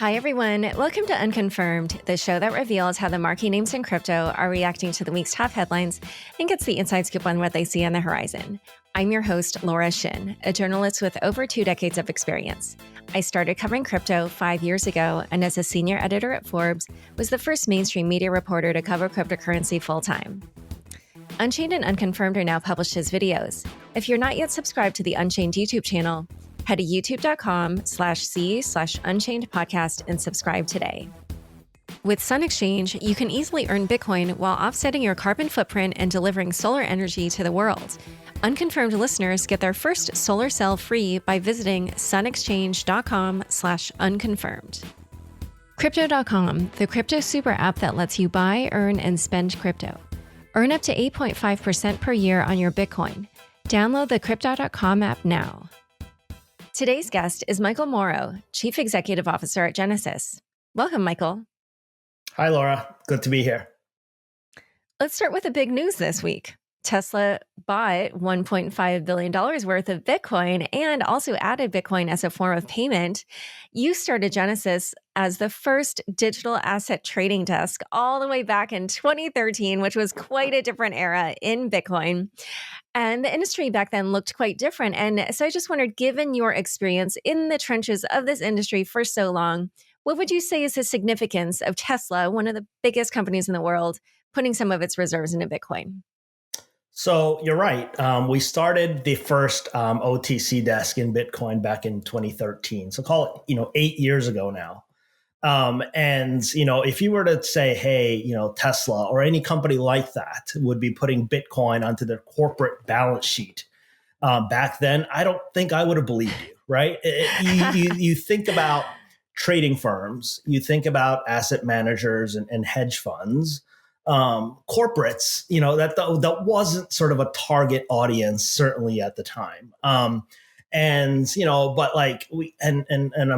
Hi, everyone. Welcome to Unconfirmed, the show that reveals how the marquee names in crypto are reacting to the week's top headlines and gets the inside scoop on what they see on the horizon. I'm your host, Laura Shin, a journalist with over 2 decades of experience. I started covering crypto 5 years ago, and as a senior editor at Forbes, was the first mainstream media reporter to cover cryptocurrency full-time. Unchained and Unconfirmed are now published as videos. If you're not yet subscribed to the Unchained YouTube channel, head to youtube.com/c/Unchained podcast and subscribe today. With Sun Exchange, you can easily earn Bitcoin while offsetting your carbon footprint and delivering solar energy to the world. Unconfirmed listeners get their first solar cell free by visiting sunexchange.com/unconfirmed. Crypto.com, the crypto super app that lets you buy, earn, and spend crypto. Earn up to 8.5% per year on your Bitcoin. Download the Crypto.com app now. Today's guest is Michael Moro, Chief Executive Officer at Genesis. Welcome, Michael. Hi, Laura. Good to be here. Let's start with the big news this week. Tesla bought $1.5 billion worth of Bitcoin and also added Bitcoin as a form of payment. You started Genesis as the first digital asset trading desk all the way back in 2013, which was quite a different era in Bitcoin. And the industry back then looked quite different. And so I just wondered, given your experience in the trenches of this industry for so long, what would you say is the significance of Tesla, one of the biggest companies in the world, putting some of its reserves into Bitcoin? So you're right. We started the first OTC desk in Bitcoin back in 2013. So call it, 8 years ago now. If you were to say, hey, Tesla or any company like that would be putting Bitcoin onto their corporate balance sheet back then, I don't think I would have believed you, right? You think about trading firms, you think about asset managers and hedge funds, corporates, that wasn't sort of a target audience, certainly at the time. But I'm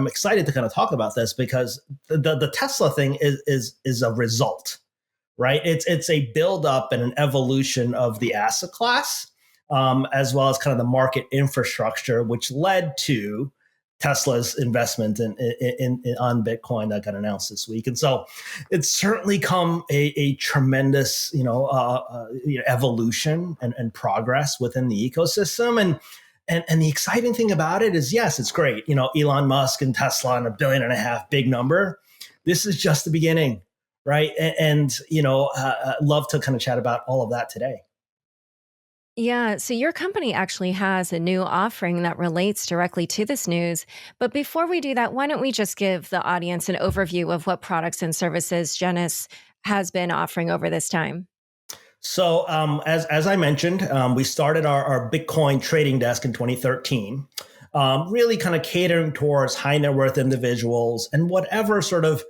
excited to kind of talk about this because the Tesla thing is a result, right? It's a buildup and an evolution of the asset class, as well as kind of the market infrastructure, which led to Tesla's investment on Bitcoin that got announced this week. And so it's certainly come a tremendous, evolution and progress within the ecosystem. And the exciting thing about it is, yes, it's great. Elon Musk and Tesla and $1.5 billion, big number. This is just the beginning, right? I'd love to kind of chat about all of that today. Yeah, so your company actually has a new offering that relates directly to this news. But before we do that, why don't we just give the audience an overview of what products and services Genesis has been offering over this time? So as I mentioned, we started our Bitcoin trading desk in 2013, really kind of catering towards high net worth individuals and whatever sort of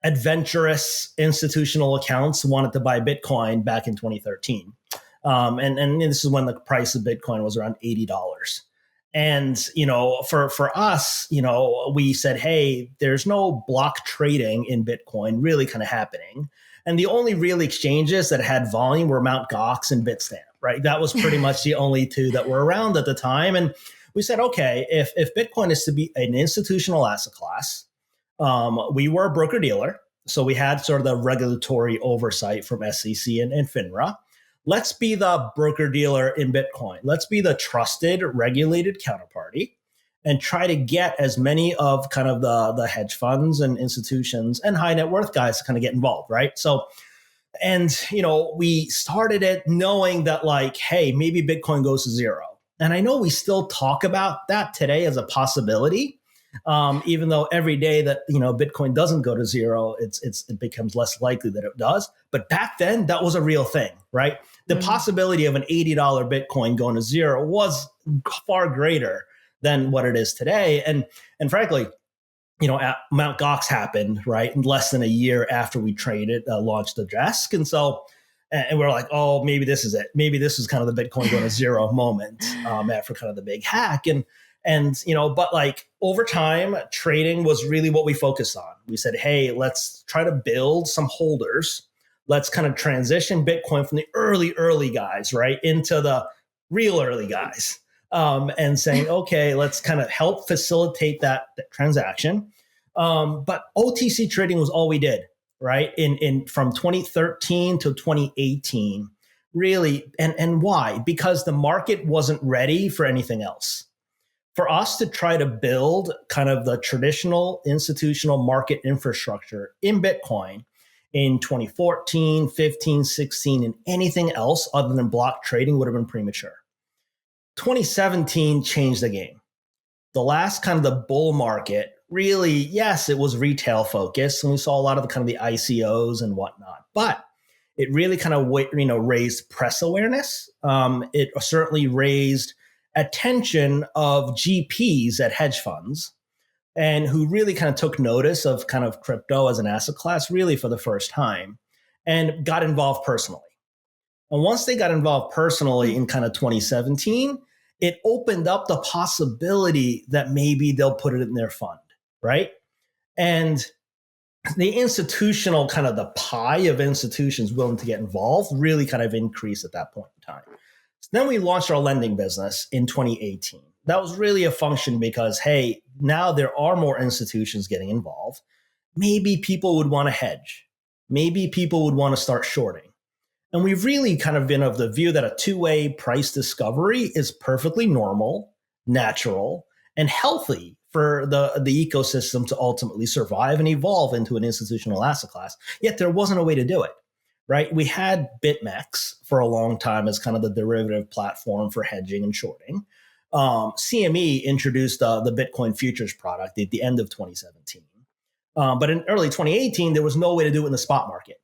adventurous institutional accounts wanted to buy Bitcoin back in 2013. And this is when the price of Bitcoin was around $80. And, for us, we said, hey, there's no block trading in Bitcoin really kind of happening. And the only real exchanges that had volume were Mt. Gox and Bitstamp, right? That was pretty much the only two that were around at the time. And we said, okay, if Bitcoin is to be an institutional asset class, we were a broker dealer. So we had sort of the regulatory oversight from SEC and FINRA. Let's be the broker dealer in Bitcoin. Let's be the trusted, regulated counterparty and try to get as many of kind of the hedge funds and institutions and high net worth guys to kind of get involved, right? So, we started it knowing that hey, maybe Bitcoin goes to zero. And I know we still talk about that today as a possibility, even though every day that, Bitcoin doesn't go to zero, it becomes less likely that it does. But back then, that was a real thing, right? The possibility of an $80 Bitcoin going to zero was far greater than what it is today. And frankly, Mt. Gox happened, right? Less than a year after we launched the desk. And so, and we're like, oh, maybe this is it. Maybe this is kind of the Bitcoin going to zero moment after kind of the big hack. But over time, trading was really what we focused on. We said, hey, let's try to build some holders. Let's kind of transition Bitcoin from the early guys, right, into the real early guys, and saying, okay, let's kind of help facilitate that transaction. But OTC trading was all we did, right? In from 2013 to 2018, really. And why? Because the market wasn't ready for anything else. For us to try to build kind of the traditional institutional market infrastructure in Bitcoin in 2014, 15, 16, and anything else other than block trading would have been premature. 2017 changed the game. The last kind of the bull market, really, yes, it was retail focused, and we saw a lot of the kind of the ICOs and whatnot, but it really kind of raised press awareness. It certainly raised attention of GPs at hedge funds, and who really kind of took notice of kind of crypto as an asset class really for the first time and got involved personally. And once they got involved personally in kind of 2017, it opened up the possibility that maybe they'll put it in their fund, right? And the institutional kind of the pie of institutions willing to get involved really kind of increased at that point in time. So then we launched our lending business in 2018. That was really a function because, hey, now there are more institutions getting involved. Maybe people would want to hedge. Maybe people would want to start shorting. And we've really kind of been of the view that a two-way price discovery is perfectly normal, natural, and healthy for the ecosystem to ultimately survive and evolve into an institutional asset class. Yet there wasn't a way to do it, right? We had BitMEX for a long time as kind of the derivative platform for hedging and shorting. CME introduced the Bitcoin futures product at the end of 2017. But in early 2018, there was no way to do it in the spot market.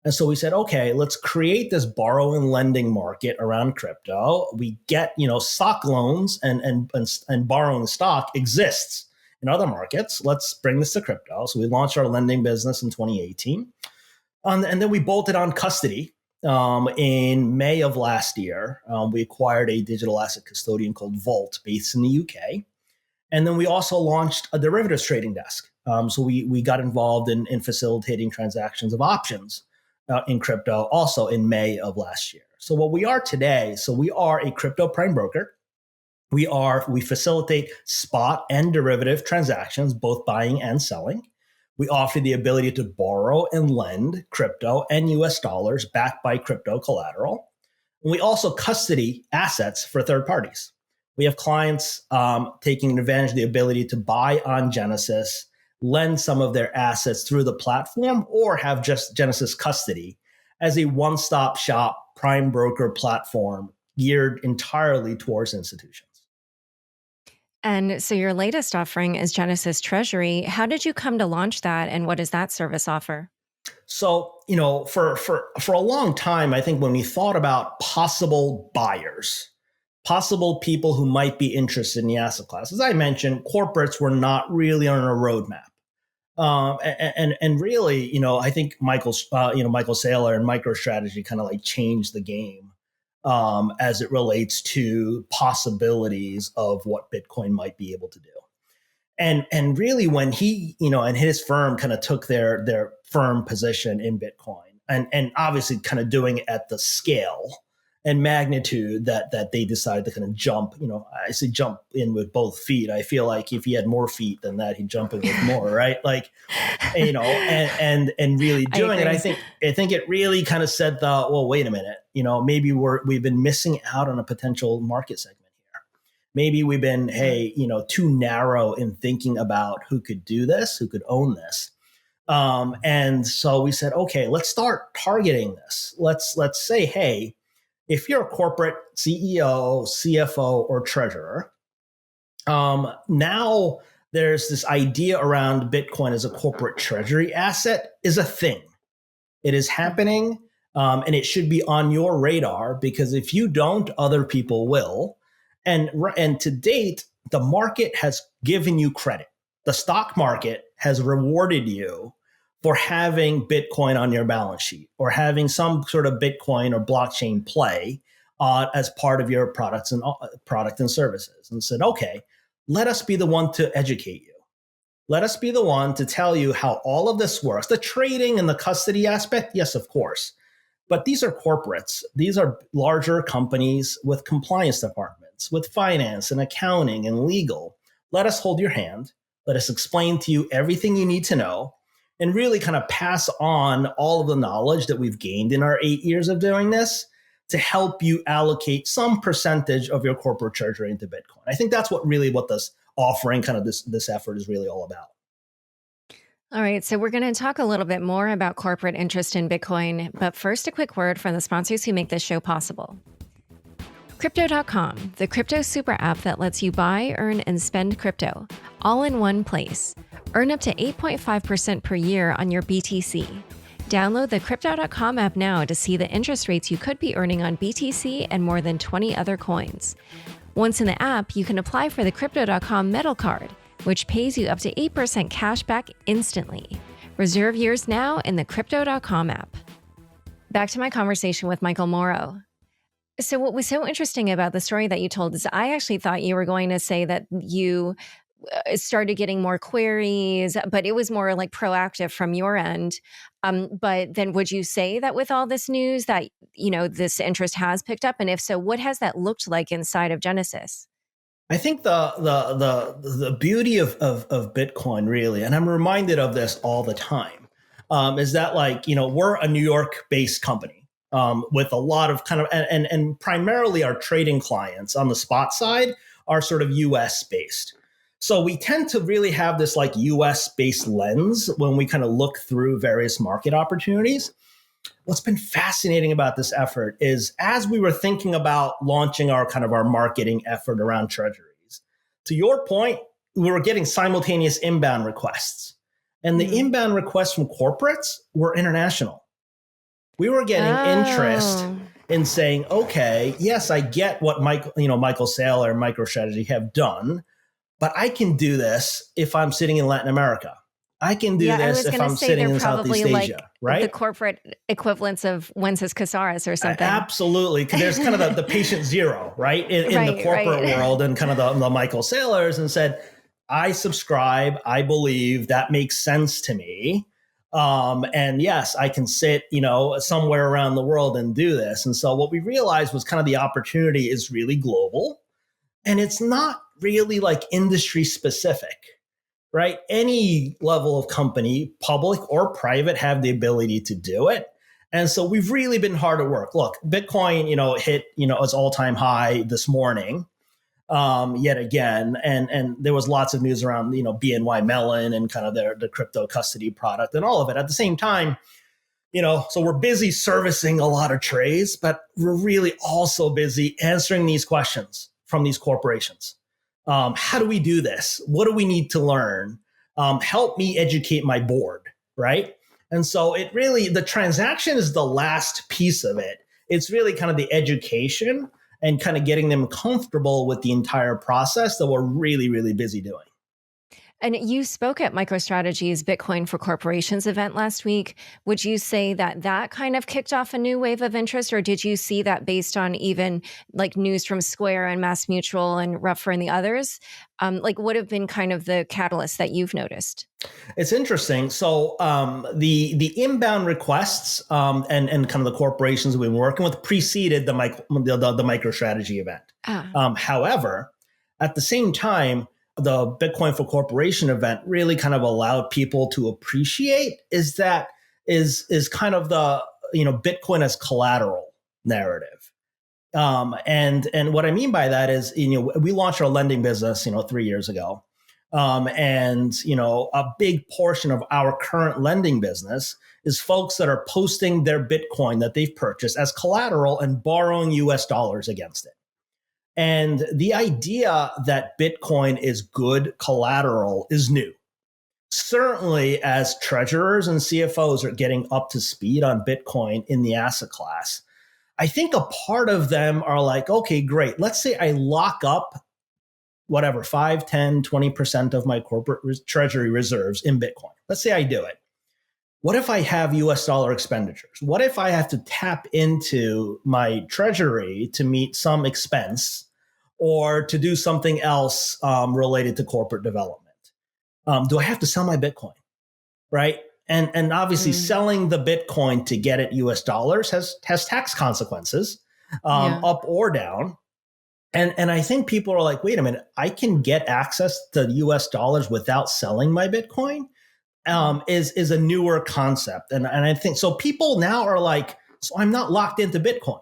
And so we said, okay, let's create this borrow and lending market around crypto. We get, stock loans and borrowing stock exists in other markets. Let's bring this to crypto. So we launched our lending business in 2018. And then we bolted on custody in May of last year. We acquired a digital asset custodian called Vault based in the UK. And then we also launched a derivatives trading desk. So we got involved in facilitating transactions of options in crypto also in May of last year. So what we are today, so we are a crypto prime broker. We facilitate spot and derivative transactions, both buying and selling. We offer the ability to borrow and lend crypto and US dollars backed by crypto collateral. And we also custody assets for third parties. We have clients taking advantage of the ability to buy on Genesis, lend some of their assets through the platform, or have just Genesis custody as a one-stop shop prime broker platform geared entirely towards institutions. And so your latest offering is Genesis Treasury. How did you come to launch that, and what does that service offer? So, for a long time, I think when we thought about possible buyers, possible people who might be interested in the asset class, as I mentioned, corporates were not really on a roadmap. And really, I think Michael Saylor and Microstrategy kind of like changed the game as it relates to possibilities of what Bitcoin might be able to do. And really, when he, and his firm kind of took their firm position in Bitcoin, and obviously kind of doing it at the scale and magnitude that they decided to kind of jump, I say jump in with both feet. I feel like if he had more feet than that, he'd jump in with more, right? Like, and really doing it. I think it really kind of said well, wait a minute, maybe we've been missing out on a potential market segment here. Maybe we've been, too narrow in thinking about who could do this, who could own this. And so we said, okay, let's start targeting this. Let's say, hey, if you're a corporate CEO, CFO, or treasurer, now there's this idea around Bitcoin as a corporate treasury asset is a thing. It is happening, and it should be on your radar, because if you don't, other people will. And to date, the market has given you credit. The stock market has rewarded you for having Bitcoin on your balance sheet or having some sort of Bitcoin or blockchain play as part of your product and services, and said, okay, let us be the one to educate you. Let us be the one to tell you how all of this works. The trading and the custody aspect, yes, of course. But these are corporates. These are larger companies with compliance departments, with finance and accounting and legal. Let us hold your hand. Let us explain to you everything you need to know and really kind of pass on all of the knowledge that we've gained in our 8 years of doing this to help you allocate some percentage of your corporate treasury into Bitcoin. I think that's what this offering, kind of this effort is really all about. All right, so we're going to talk a little bit more about corporate interest in Bitcoin, but first a quick word from the sponsors who make this show possible. Crypto.com, the crypto super app that lets you buy, earn, and spend crypto, all in one place. Earn up to 8.5% per year on your BTC. Download the Crypto.com app now to see the interest rates you could be earning on BTC and more than 20 other coins. Once in the app, you can apply for the Crypto.com Metal Card, which pays you up to 8% cash back instantly. Reserve yours now in the Crypto.com app. Back to my conversation with Michael Moro. So what was so interesting about the story that you told is I actually thought you were going to say that you started getting more queries, but it was more like proactive from your end. But then would you say that with all this news that, this interest has picked up? And if so, what has that looked like inside of Genesis? I think the beauty of Bitcoin really, and I'm reminded of this all the time, is that we're a New York based company. With a lot of kind of, and primarily our trading clients on the spot side are sort of US based. So we tend to really have this US based lens when we kind of look through various market opportunities. What's been fascinating about this effort is as we were thinking about launching our marketing effort around treasuries, to your point, we were getting simultaneous inbound requests. And the inbound requests from corporates were international. We were getting interest in saying, okay, yes, I get what Michael Saylor and Microstrategy have done, but I can do this if I'm sitting in Latin America. I can do this if I'm sitting in Southeast Asia, right? The corporate equivalents of Wences Casares or something. Absolutely. Because there's kind of the patient zero, right? In the corporate world and kind of the Michael Saylors, and said, I subscribe, I believe, that makes sense to me. And yes, I can sit, somewhere around the world and do this. And so what we realized was kind of the opportunity is really global, and it's not really industry specific, right? Any level of company, public or private, have the ability to do it. And so we've really been hard at work. Look, Bitcoin, hit, its all-time high this morning. Yet again, and there was lots of news around BNY Mellon and kind of the crypto custody product and all of it. At the same time, so we're busy servicing a lot of trades, but we're really also busy answering these questions from these corporations. How do we do this? What do we need to learn? Help me educate my board, right? And so the transaction is the last piece of it. It's really kind of the education and kind of getting them comfortable with the entire process that we're really, really busy doing. And you spoke at Microstrategy's Bitcoin for Corporations event last week. Would you say that kind of kicked off a new wave of interest, or did you see that based on even news from Square and MassMutual and Ruffer and the others? What have been kind of the catalyst that you've noticed? It's interesting. So the inbound requests and kind of the corporations we've been working with preceded the Microstrategy event. However, at the same time, the Bitcoin for Corporation event really kind of allowed people to appreciate is kind of the Bitcoin as collateral narrative. And what I mean by that is we launched our lending business 3 years ago. And a big portion of our current lending business is folks that are posting their Bitcoin that they've purchased as collateral and borrowing US dollars against it. And the idea that Bitcoin is good collateral is new. Certainly, as treasurers and CFOs are getting up to speed on Bitcoin in the asset class, I think a part of them are like, okay, great. Let's say I lock up whatever, 5, 10, 20% of my corporate treasury reserves in Bitcoin. Let's say I do it. What if I have US dollar expenditures? What if I have to tap into my treasury to meet some expense or to do something else related to corporate development? Do I have to sell my Bitcoin? Right? And obviously selling the Bitcoin to get it US dollars has tax consequences, up or down. And I think people are like, wait a minute, I can get access to US dollars without selling my Bitcoin. Is a newer concept. And I think so people now are like, so I'm not locked into Bitcoin.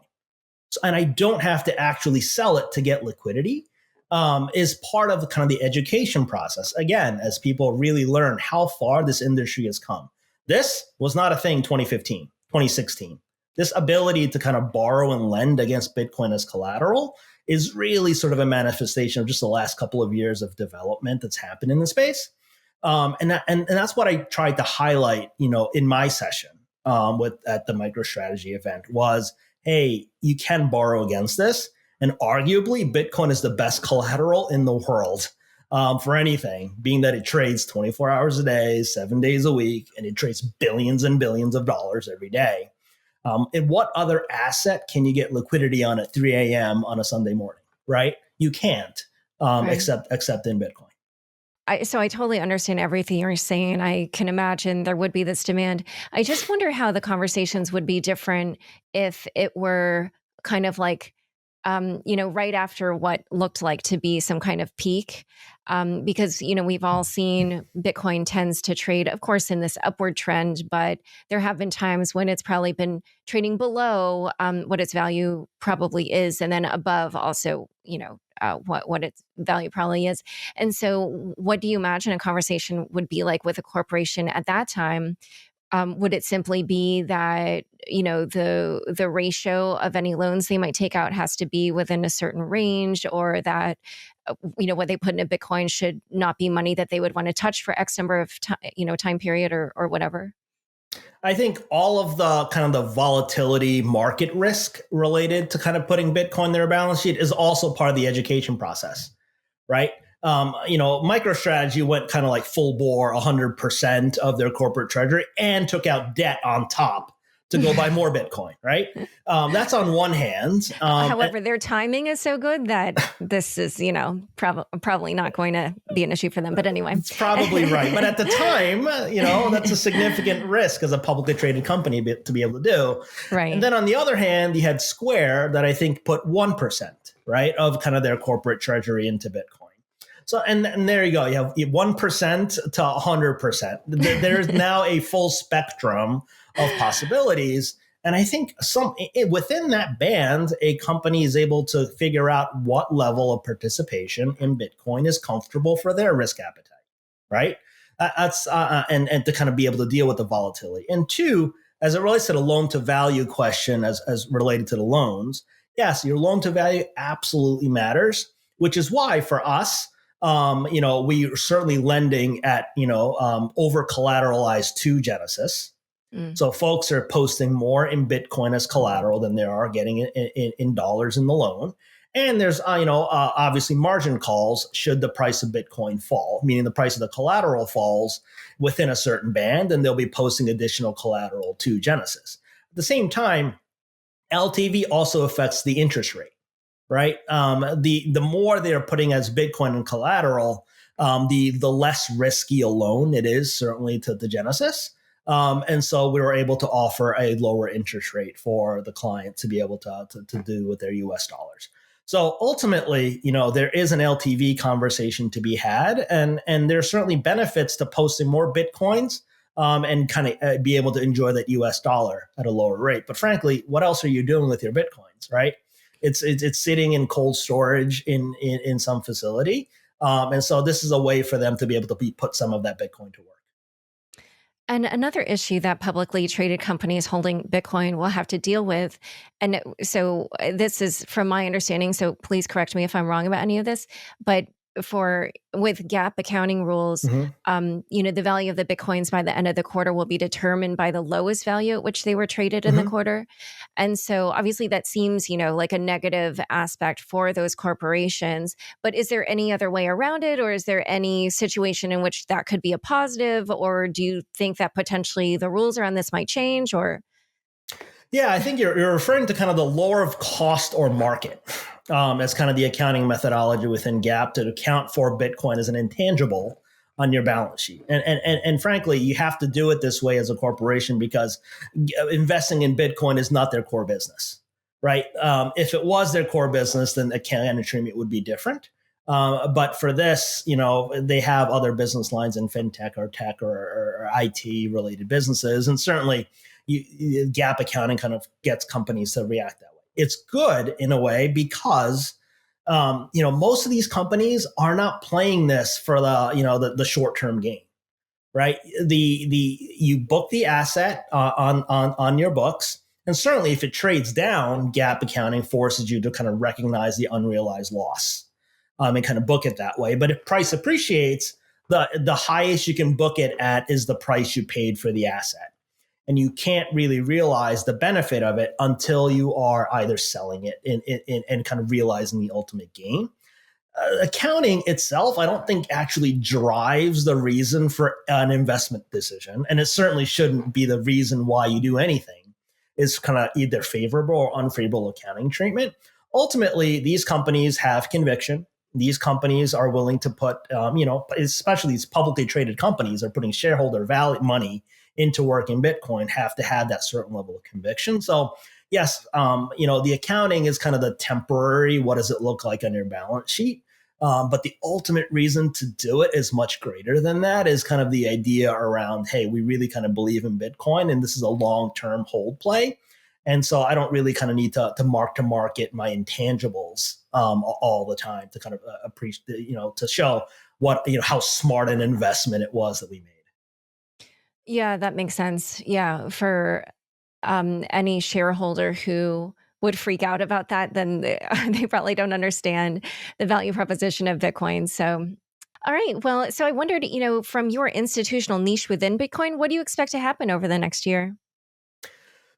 So, and I don't have to actually sell it to get liquidity, is part of kind of the education process. Again, as people really learn how far this industry has come. This was not a thing 2015, 2016. This ability to kind of borrow and lend against Bitcoin as collateral is really sort of a manifestation of just the last couple of years of development that's happened in the space. And that's what I tried to highlight, in my session at the Microstrategy event was, hey, you can borrow against this. And arguably, Bitcoin is the best collateral in the world for anything, being that it trades 24 hours a day, 7 days a week, and it trades billions and billions of dollars every day. And what other asset can you get liquidity on at 3 a.m. on a Sunday morning, right? You can't, right. except in Bitcoin. So I totally understand everything you're saying. I can imagine there would be this demand. I just wonder how the conversations would be different if it were kind of like, right after what looked like to be some kind of peak. Because, we've all seen Bitcoin tends to trade, of course, in this upward trend, but there have been times when it's probably been trading below what its value probably is, and then above also, what its value probably is. And so what do you imagine a conversation would be like with a corporation at that time? Would it simply be that, the ratio of any loans they might take out has to be within a certain range, or that, what they put in a Bitcoin should not be money that they would want to touch for X number of time period or whatever? I think all of the kind of the volatility market risk related to kind of putting Bitcoin in their balance sheet is also part of the education process, right? Microstrategy went kind of like full bore 100% of their corporate treasury and took out debt on top to go buy more Bitcoin, right? That's on one hand. However, their timing is so good that this is, probably not going to be an issue for them. But anyway. It's probably right. But at the time, that's a significant risk as a publicly traded company to be able to do. Right. And then on the other hand, you had Square that I think put 1%, right, of kind of their corporate treasury into Bitcoin. So, and there you go. You have 1% to 100%. There's now a full spectrum of possibilities. And I think within that band, a company is able to figure out what level of participation in Bitcoin is comfortable for their risk appetite, right? And to kind of be able to deal with the volatility. And two, as it relates to the loan to value question as related to the loans, yes, your loan to value absolutely matters, which is why for us, we are certainly lending at, over collateralized to Genesis. So folks are posting more in Bitcoin as collateral than they are getting in dollars in the loan. And there's, obviously margin calls should the price of Bitcoin fall, meaning the price of the collateral falls within a certain band, and they'll be posting additional collateral to Genesis. At the same time, LTV also affects the interest rate, right? The more they're putting as Bitcoin in collateral, the less risky a loan it is, certainly to the Genesis. And so we were able to offer a lower interest rate for the client to be able to do with their US dollars. So ultimately, there is an LTV conversation to be had, and there's certainly benefits to posting more Bitcoins and kind of be able to enjoy that US dollar at a lower rate. But frankly, what else are you doing with your Bitcoins, right? It's sitting in cold storage in some facility. And so this is a way for them to be able to put some of that Bitcoin to work. And another issue that publicly traded companies holding Bitcoin will have to deal with, and so this is from my understanding, so please correct me if I'm wrong about any of this, but with GAAP accounting rules, the value of the Bitcoins by the end of the quarter will be determined by the lowest value at which they were traded in the quarter. And so obviously that seems, like a negative aspect for those corporations, but is there any other way around it? Or is there any situation in which that could be a positive? Or do you think that potentially the rules around this might change or? Yeah, I think you're referring to kind of the lower of cost or market as kind of the accounting methodology within GAAP to account for Bitcoin as an intangible on your balance sheet. And frankly, you have to do it this way as a corporation because investing in Bitcoin is not their core business, right? If it was their core business, then accounting treatment would be different. But for this, they have other business lines in fintech or tech or IT related businesses. And certainly GAAP accounting kind of gets companies to react that way. It's good in a way because, most of these companies are not playing this for the short-term gain, right? You book the asset on your books. And certainly if it trades down, GAAP accounting forces you to kind of recognize the unrealized loss. And kind of book it that way. But if price appreciates, the highest you can book it at is the price you paid for the asset. And you can't really realize the benefit of it until you are either selling it and kind of realizing the ultimate gain. Accounting itself, I don't think actually drives the reason for an investment decision. And it certainly shouldn't be the reason why you do anything. It's kind of either favorable or unfavorable accounting treatment. Ultimately, these companies have conviction. These companies are willing to put, especially these publicly traded companies are putting shareholder value money into work in Bitcoin, have to have that certain level of conviction. So yes, the accounting is kind of the temporary, what does it look like on your balance sheet? But the ultimate reason to do it is much greater than that, is kind of the idea around, hey, we really kind of believe in Bitcoin and this is a long-term hold play. And so I don't really kind of need to mark to market my intangibles all the time to kind of appreciate, to show what, how smart an investment it was that we made. Yeah, that makes sense. Yeah, for any shareholder who would freak out about that, then they probably don't understand the value proposition of Bitcoin. So, all right. Well, so I wondered, from your institutional niche within Bitcoin, what do you expect to happen over the next year?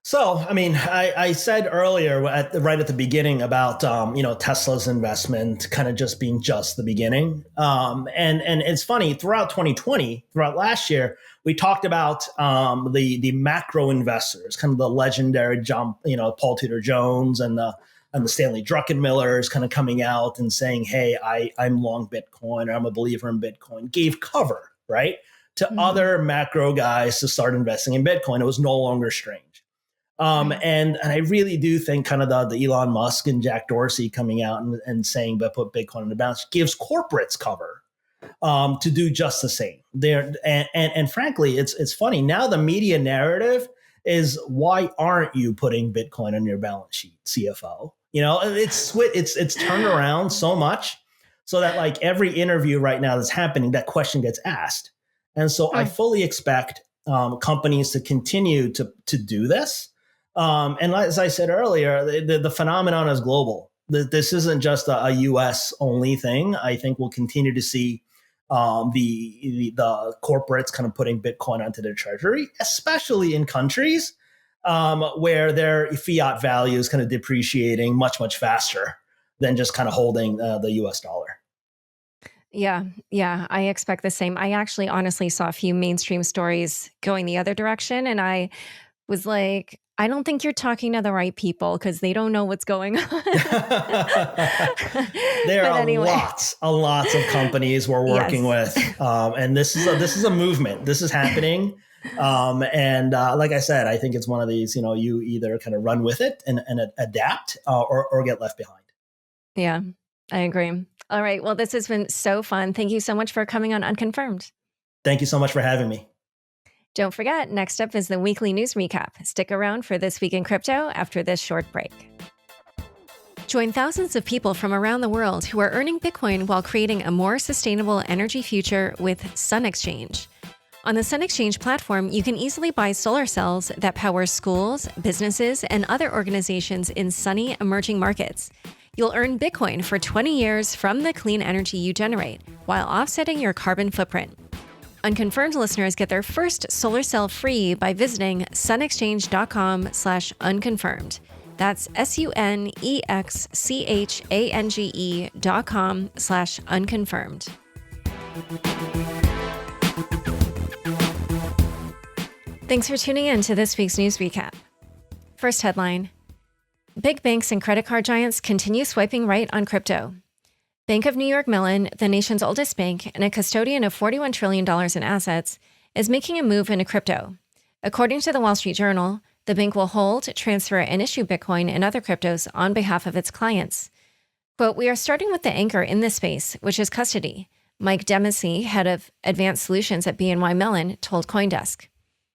So, I mean, I said earlier right at the beginning about, Tesla's investment kind of just being just the beginning. And it's funny, throughout 2020, throughout last year, we talked about the macro investors, kind of the legendary Paul Tudor Jones and the Stanley Druckenmillers kind of coming out and saying, hey, I'm long Bitcoin, or I'm a believer in Bitcoin, gave cover, right, to other macro guys to start investing in Bitcoin. It was no longer strange. And I really do think kind of the Elon Musk and Jack Dorsey coming out and saying, but put Bitcoin on the balance sheet, gives corporates cover to do just the same. And frankly, it's funny. Now the media narrative is, why aren't you putting Bitcoin on your balance sheet, CFO? It's turned around so much so that like every interview right now that's happening, that question gets asked. And so I fully expect companies to continue to do this. And as I said earlier, the phenomenon is global. This isn't just a U.S. only thing. I think we'll continue to see the corporates kind of putting Bitcoin onto their treasury, especially in countries where their fiat value is kind of depreciating much, much faster than just kind of holding the U.S. dollar. Yeah, I expect the same. I actually honestly saw a few mainstream stories going the other direction, and I was like, I don't think you're talking to the right people because they don't know what's going on. There are lots of companies we're working with, and this is a movement. This is happening, and like I said, I think it's one of these. You either kind of run with it and adapt, or get left behind. Yeah, I agree. All right. Well, this has been so fun. Thank you so much for coming on Unconfirmed. Thank you so much for having me. Don't forget, next up is the weekly news recap. Stick around for This Week in Crypto after this short break. Join thousands of people from around the world who are earning Bitcoin while creating a more sustainable energy future with Sun Exchange. On the Sun Exchange platform, you can easily buy solar cells that power schools, businesses, and other organizations in sunny emerging markets. You'll earn Bitcoin for 20 years from the clean energy you generate, while offsetting your carbon footprint. Unconfirmed listeners get their first solar cell free by visiting sunexchange.com/unconfirmed. That's sunexchange.com/unconfirmed. Thanks for tuning in to this week's news recap. First headline: big banks and credit card giants continue swiping right on crypto. Bank of New York Mellon, the nation's oldest bank and a custodian of $41 trillion in assets, is making a move into crypto. According to the Wall Street Journal, The bank will hold, transfer, and issue Bitcoin and other cryptos on behalf of its clients. Quote, "We are starting with the anchor in this space, which is custody," Mike Dempsey, head of advanced solutions at BNY Mellon, told CoinDesk.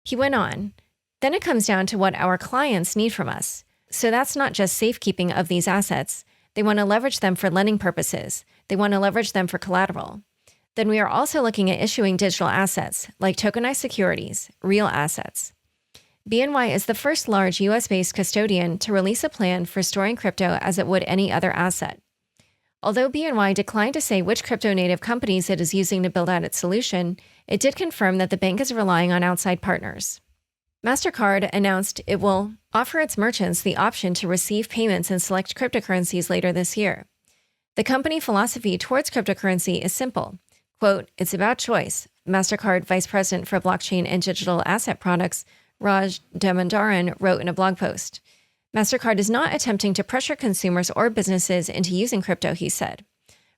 He went on, "Then it comes down to what our clients need from us. So that's not just safekeeping of these assets. They want to leverage them for lending purposes. They want to leverage them for collateral. Then we are also looking at issuing digital assets, like tokenized securities, real assets." BNY is the first large US-based custodian to release a plan for storing crypto as it would any other asset. Although BNY declined to say which crypto-native companies it is using to build out its solution, it did confirm that the bank is relying on outside partners. MasterCard announced it will offer its merchants the option to receive payments in select cryptocurrencies later this year. The company philosophy towards cryptocurrency is simple. Quote, "It's about choice," MasterCard Vice President for Blockchain and Digital Asset Products, Raj Damodaran, wrote in a blog post. MasterCard is not attempting to pressure consumers or businesses into using crypto, he said.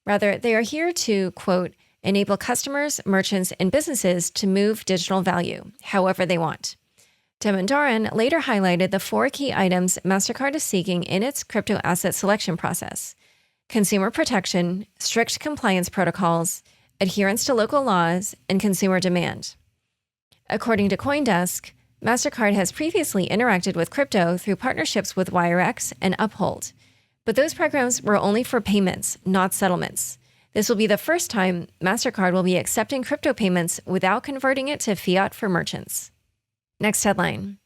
Rather, they are here to, quote, "enable customers, merchants, and businesses to move digital value however they want." Damodaran later highlighted the 4 key items MasterCard is seeking in its crypto asset selection process: consumer protection, strict compliance protocols, adherence to local laws, and consumer demand. According to CoinDesk, MasterCard has previously interacted with crypto through partnerships with WireX and Uphold, but those programs were only for payments, not settlements. This will be the first time MasterCard will be accepting crypto payments without converting it to fiat for merchants. Next headline.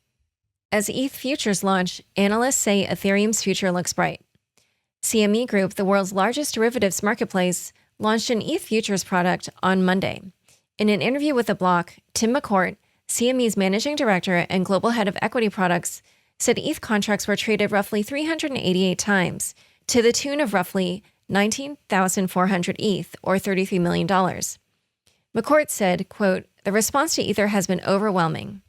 As ETH futures launch, analysts say Ethereum's future looks bright. CME Group, the world's largest derivatives marketplace, launched an ETH futures product on Monday. In an interview with The Block, Tim McCourt, CME's managing director and global head of equity products, said ETH contracts were traded roughly 388 times, to the tune of roughly 19,400 ETH, or $33 million. McCourt said, quote, "The response to Ether has been overwhelming."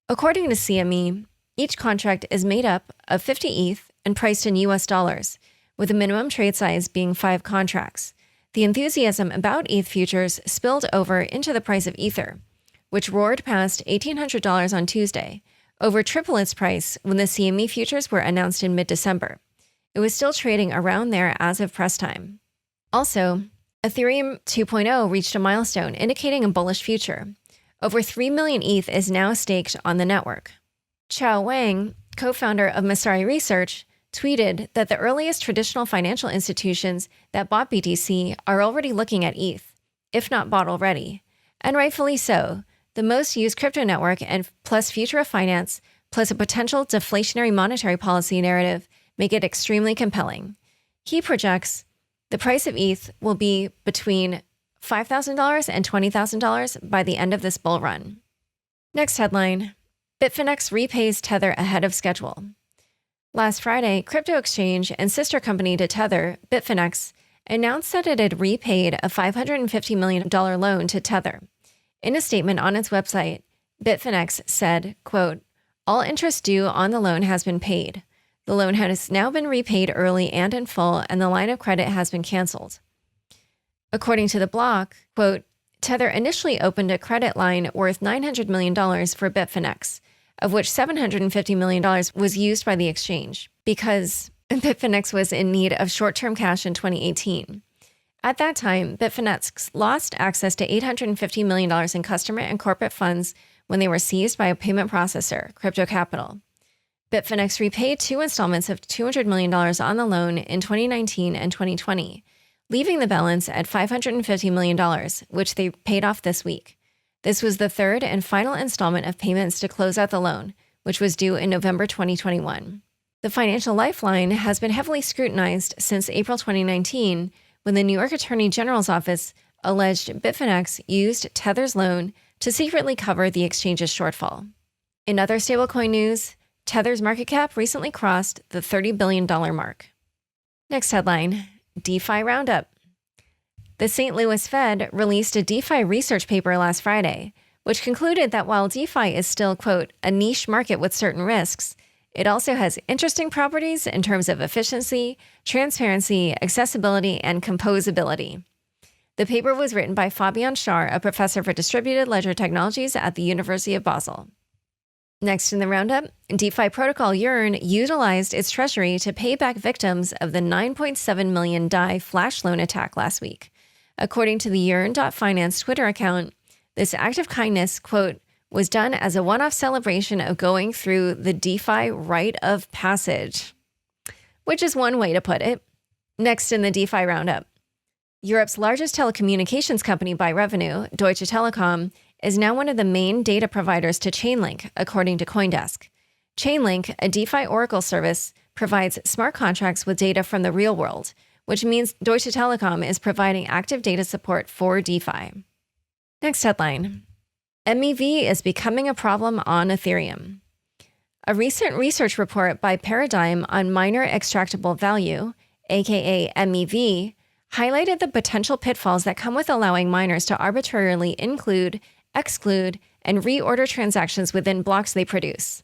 According to CME, each contract is made up of 50 ETH and priced in US dollars, with a minimum trade size being 5 contracts. The enthusiasm about ETH futures spilled over into the price of Ether, which roared past $1,800 on Tuesday, over triple its price when the CME futures were announced in mid-December. It was still trading around there as of press time. Also, Ethereum 2.0 reached a milestone indicating a bullish future. Over 3 million ETH is now staked on the network. Chao Wang, co-founder of Masari Research, tweeted that the earliest traditional financial institutions that bought BTC are already looking at ETH, if not bought already. And rightfully so. The most used crypto network and plus future of finance, plus a potential deflationary monetary policy narrative make it extremely compelling. He projects the price of ETH will be between $5,000 and $20,000 by the end of this bull run. Next headline, Bitfinex repays Tether ahead of schedule. Last Friday, crypto exchange and sister company to Tether, Bitfinex, announced that it had repaid a $550 million loan to Tether. In a statement on its website, Bitfinex said, quote, "All interest due on the loan has been paid. The loan has now been repaid early and in full, and the line of credit has been canceled." According to The Block, quote, "Tether initially opened a credit line worth $900 million for Bitfinex, of which $750 million was used by the exchange, because Bitfinex was in need of short-term cash in 2018. At that time, Bitfinex lost access to $850 million in customer and corporate funds when they were seized by a payment processor, Crypto Capital. Bitfinex repaid 2 installments of $200 million on the loan in 2019 and 2020, leaving the balance at $550 million, which they paid off this week. This was the third and final installment of payments to close out the loan, which was due in November 2021. The financial lifeline has been heavily scrutinized since April 2019, when the New York Attorney General's office alleged Bitfinex used Tether's loan to secretly cover the exchange's shortfall. In other stablecoin news, Tether's market cap recently crossed the $30 billion mark. Next headline, DeFi Roundup. The St. Louis Fed released a DeFi research paper last Friday, which concluded that while DeFi is still, quote, "a niche market with certain risks," it also has interesting properties in terms of efficiency, transparency, accessibility, and composability. The paper was written by Fabian Schar, a professor for distributed ledger technologies at the University of Basel. Next in the roundup, DeFi protocol Yearn utilized its treasury to pay back victims of the 9.7 million DAI flash loan attack last week. According to the Yearn.finance Twitter account, this act of kindness, quote, was done as a one-off celebration of going through the DeFi rite of passage, which is one way to put it. Next in the DeFi roundup, Europe's largest telecommunications company by revenue, Deutsche Telekom, is now one of the main data providers to Chainlink, according to CoinDesk. Chainlink, a DeFi Oracle service, provides smart contracts with data from the real world, which means Deutsche Telekom is providing active data support for DeFi. Next headline. MEV is becoming a problem on Ethereum. A recent research report by Paradigm on miner extractable value, aka MEV, highlighted the potential pitfalls that come with allowing miners to arbitrarily include, exclude, and reorder transactions within blocks they produce.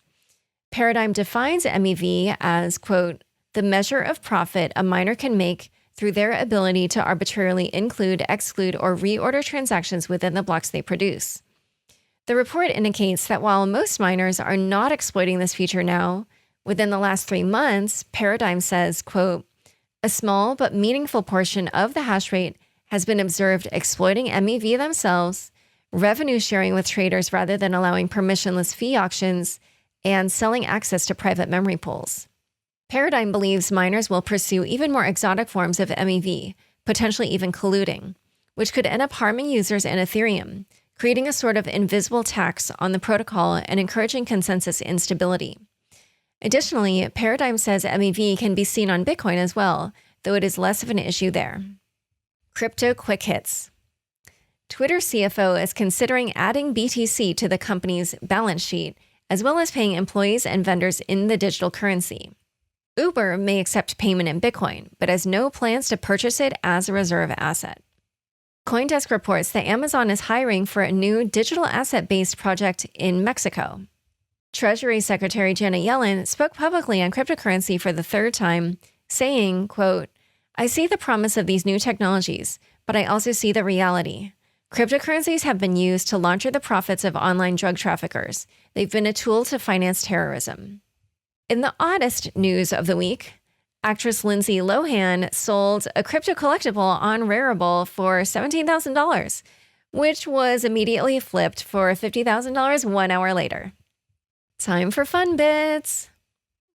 Paradigm defines MEV as, quote, the measure of profit a miner can make through their ability to arbitrarily include, exclude, or reorder transactions within the blocks they produce. The report indicates that while most miners are not exploiting this feature now, within the last 3 months, Paradigm says, quote, a small but meaningful portion of the hash rate has been observed exploiting MEV themselves, revenue sharing with traders rather than allowing permissionless fee auctions, and selling access to private memory pools. Paradigm believes miners will pursue even more exotic forms of MEV, potentially even colluding, which could end up harming users in Ethereum, creating a sort of invisible tax on the protocol and encouraging consensus instability. Additionally, Paradigm says MEV can be seen on Bitcoin as well, though it is less of an issue there. Crypto quick hits. Twitter CFO is considering adding BTC to the company's balance sheet, as well as paying employees and vendors in the digital currency. Uber may accept payment in Bitcoin, but has no plans to purchase it as a reserve asset. CoinDesk reports that Amazon is hiring for a new digital asset-based project in Mexico. Treasury Secretary Janet Yellen spoke publicly on cryptocurrency for the third time, saying, quote, I see the promise of these new technologies, but I also see the reality. Cryptocurrencies have been used to launder the profits of online drug traffickers. They've been a tool to finance terrorism. In the oddest news of the week, actress Lindsay Lohan sold a crypto collectible on Rarible for $17,000, which was immediately flipped for $50,000 1 hour later. Time for fun bits.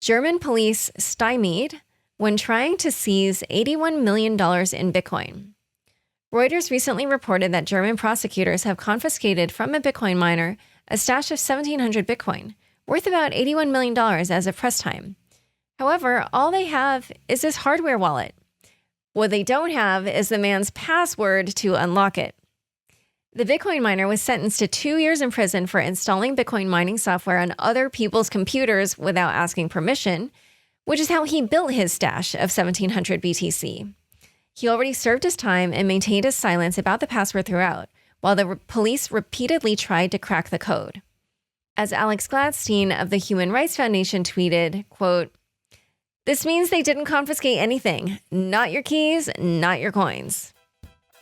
German police stymied when trying to seize $81 million in Bitcoin. Reuters recently reported that German prosecutors have confiscated from a Bitcoin miner a stash of 1,700 Bitcoin, worth about $81 million as of press time. However, all they have is this hardware wallet. What they don't have is the man's password to unlock it. The Bitcoin miner was sentenced to 2 years in prison for installing Bitcoin mining software on other people's computers without asking permission, which is how he built his stash of 1,700 BTC. He already served his time and maintained his silence about the password throughout, while the police repeatedly tried to crack the code. As Alex Gladstein of the Human Rights Foundation tweeted, quote, this means they didn't confiscate anything. Not your keys, not your coins.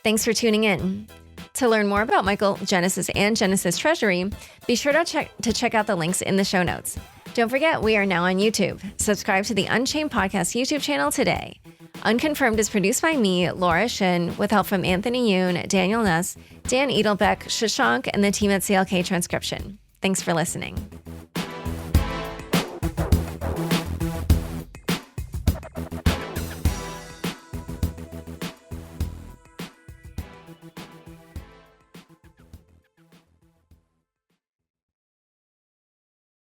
Thanks for tuning in. To learn more about Michael, Genesis, and Genesis Treasury, be sure to check out the links in the show notes. Don't forget, we are now on YouTube. Subscribe to the Unchained Podcast YouTube channel today. Unconfirmed is produced by me, Laura Shin, with help from Anthony Yoon, Daniel Nuss, Dan Edelbeck, Shashank, and the team at CLK Transcription. Thanks for listening.